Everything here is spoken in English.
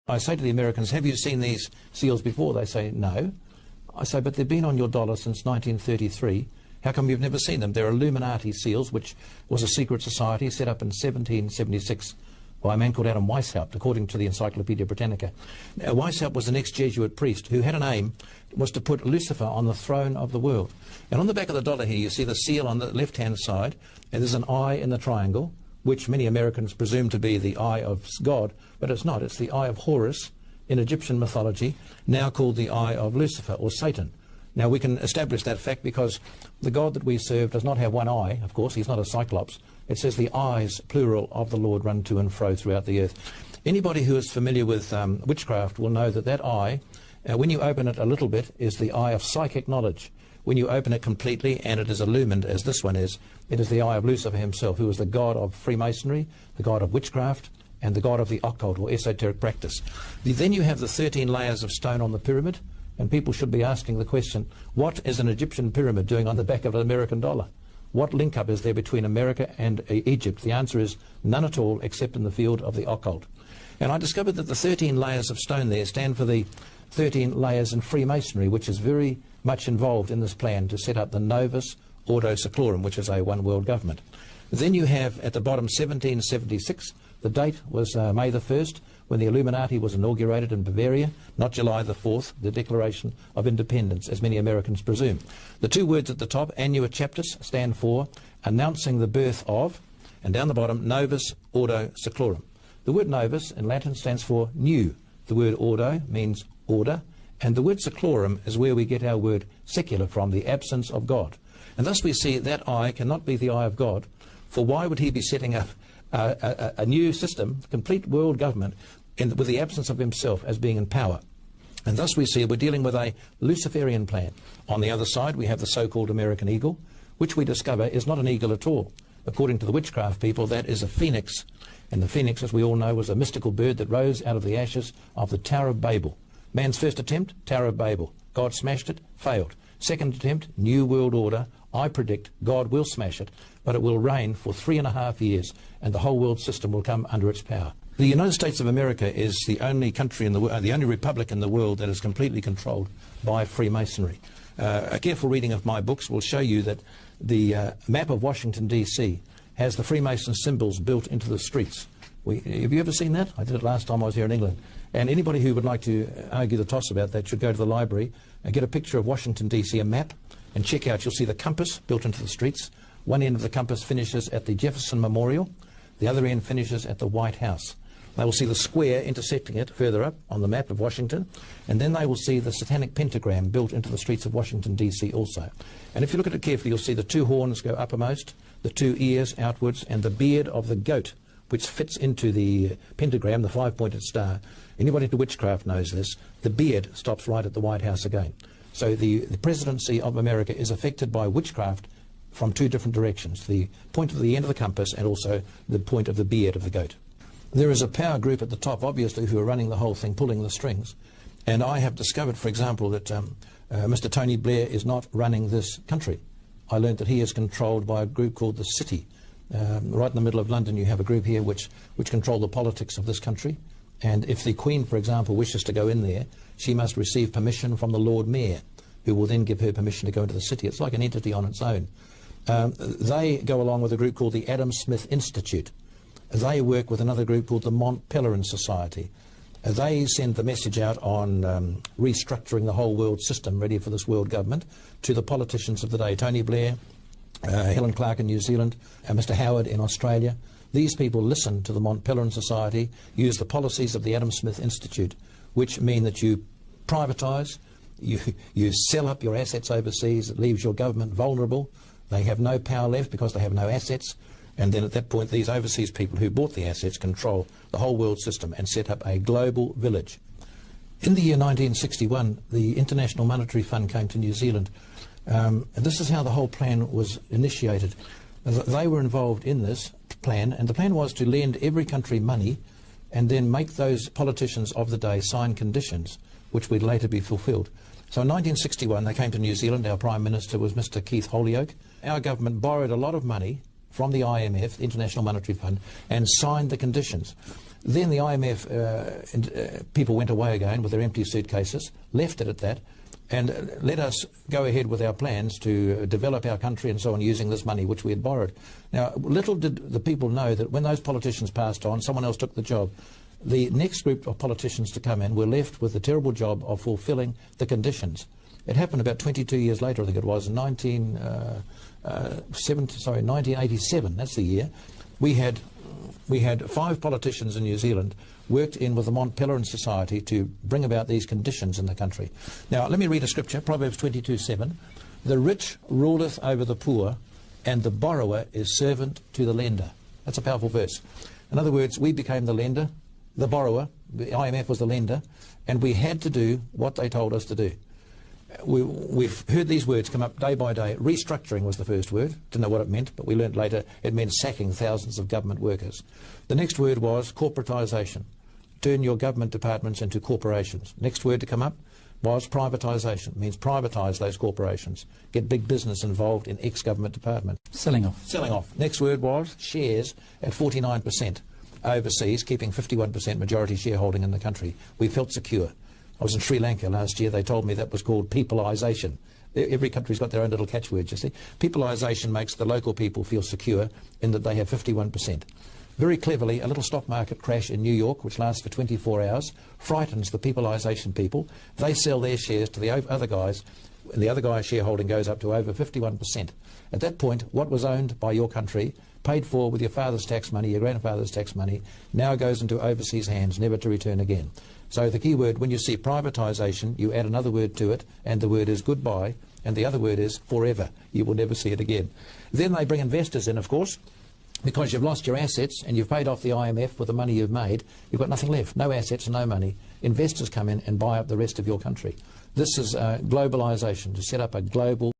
I say to the Americans, have you seen these seals before? They say, no. I say, but they've been on your dollar since 1933. How come you've never seen them? They're Illuminati seals, which was a secret society set up in 1776 by a man called Adam Weishaupt, according to the Encyclopedia Britannica. Now, Weishaupt was an ex-Jesuit priest who had an aim, was to put Lucifer on the throne of the world. And on the back of the dollar here, you see the seal on the left-hand side, and there's an eye in the triangle, which many Americans presume to be the eye of God, but it's not. It's the eye of Horus in Egyptian mythology, now called the eye of Lucifer or Satan. Now, we can establish that fact because the God that we serve does not have one eye, of course. He's not a cyclops. It says the eyes, plural, of the Lord run to and fro throughout the earth. Anybody who is familiar with witchcraft will know that that eye, when you open it a little bit, is the eye of psychic knowledge. When you open it completely and it is illumined, as this one is, it is the eye of Lucifer himself, who is the god of Freemasonry, the god of witchcraft, and the god of the occult or esoteric practice. Then you have the 13 layers of stone on the pyramid, and people should be asking the question, what is an Egyptian pyramid doing on the back of an American dollar? What link-up is there between America and Egypt? The answer is none at all, except in the field of the occult. And I discovered that the 13 layers of stone there stand for the 13 layers in Freemasonry, which is very much involved in this plan to set up the Novus Ordo Seclorum, which is a one-world government. Then you have at the bottom 1776. The date was May the 1st, when the Illuminati was inaugurated in Bavaria, not July the 4th, the Declaration of Independence, as many Americans presume. The two words at the top, Annua Chaptus, stand for announcing the birth of, and down the bottom, Novus Ordo Seclorum. The word novus in Latin stands for new. The word ordo means order, and the word seclorum is where we get our word secular from, the absence of God. And thus we see that eye cannot be the eye of God, for why would he be setting up a new system, complete world government, with the absence of himself as being in power? And thus we see we're dealing with a Luciferian plan. On the other side, we have the so-called American eagle, which we discover is not an eagle at all. According to the witchcraft people, that is a phoenix. And the phoenix, as we all know, was a mystical bird that rose out of the ashes of the Tower of Babel. Man's first attempt, Tower of Babel. God smashed it, failed. Second attempt, New World Order. I predict God will smash it, but it will reign for 3.5 years, and the whole world system will come under its power. The United States of America is the only country in the world, the only republic in the world that is completely controlled by Freemasonry. A careful reading of my books will show you that the map of Washington, D.C. has the Freemason symbols built into the streets. Have you ever seen that? I did it last time I was here in England. And anybody who would like to argue the toss about that should go to the library and get a picture of Washington, D.C., a map, and check out. You'll see the compass built into the streets. One end of the compass finishes at the Jefferson Memorial. The other end finishes at the White House. They will see the square intersecting it further up on the map of Washington, and then they will see the satanic pentagram built into the streets of Washington, D.C. also. And if you look at it carefully, you'll see the two horns go uppermost, the two ears outwards, and the beard of the goat, which fits into the pentagram, the five-pointed star. Anybody into witchcraft knows this. The beard stops right at the White House again. So the presidency of America is affected by witchcraft from two different directions, the point of the end of the compass and also the point of the beard of the goat. There is a power group at the top, obviously, who are running the whole thing, pulling the strings. And I have discovered, for example, that Mr. Tony Blair is not running this country. I learned that he is controlled by a group called the City. Right in the middle of London, you have a group here which control the politics of this country. And if the Queen, for example, wishes to go in there, she must receive permission from the Lord Mayor, who will then give her permission to go into the city. It's like an entity on its own. They go along with a group called the Adam Smith Institute. They work with another group called the Mont Pelerin Society. They send the message out on restructuring the whole world system ready for this world government to the politicians of the day. Tony Blair, Helen Clark in New Zealand, Mr. Howard in Australia. These people listen to the Mont Pelerin Society, use the policies of the Adam Smith Institute, which mean that you privatise, you sell up your assets overseas. It leaves your government vulnerable. They have no power left because they have no assets. And then at that point, these overseas people who bought the assets control the whole world system and set up a global village. In the year 1961, the International Monetary Fund came to New Zealand. And this is how the whole plan was initiated. They were involved in this plan, and the plan was to lend every country money and then make those politicians of the day sign conditions which would later be fulfilled. So in 1961, they came to New Zealand. Our Prime Minister was Mr. Keith Holyoake. Our government borrowed a lot of money from the IMF, the International Monetary Fund, and signed the conditions. Then the IMF people went away again with their empty suitcases, left it at that, and let us go ahead with our plans to develop our country and so on using this money which we had borrowed. Now, little did the people know that when those politicians passed on, someone else took the job. The next group of politicians to come in were left with the terrible job of fulfilling the conditions. It happened about 22 years later, I think it was, in 1987, that's the year. We had 5 politicians in New Zealand worked in with the Mont Pelerin Society to bring about these conditions in the country. Now, let me read a scripture, Proverbs 22:7. The rich ruleth over the poor, and the borrower is servant to the lender. That's a powerful verse. In other words, we became the lender, the borrower, the IMF was the lender, and we had to do what they told us to do. We've heard these words come up day by day. Restructuring was the first word. Didn't know what it meant, but we learnt later it meant sacking thousands of government workers. The next word was corporatisation. Turn your government departments into corporations. Next word to come up was privatisation. It means privatise those corporations. Get big business involved in ex-government departments. Selling off. Selling off. Next word was shares at 49% overseas, keeping 51% majority shareholding in the country. We felt secure. I was in Sri Lanka last year. They told me that was called peopleisation. Every country's got their own little catchword, you see. Peopleisation makes the local people feel secure in that they have 51%. Very cleverly, a little stock market crash in New York, which lasts for 24 hours, frightens the peopleisation people. They sell their shares to the other guys, and the other guy's shareholding goes up to over 51%. At that point, what was owned by your country, paid for with your father's tax money, your grandfather's tax money, now goes into overseas hands, never to return again. So the key word, when you see privatisation, you add another word to it, and the word is goodbye, and the other word is forever. You will never see it again. Then they bring investors in, of course, because you've lost your assets and you've paid off the IMF with the money you've made. You've got nothing left, no assets, no money. Investors come in and buy up the rest of your country. This is globalisation, to set up a global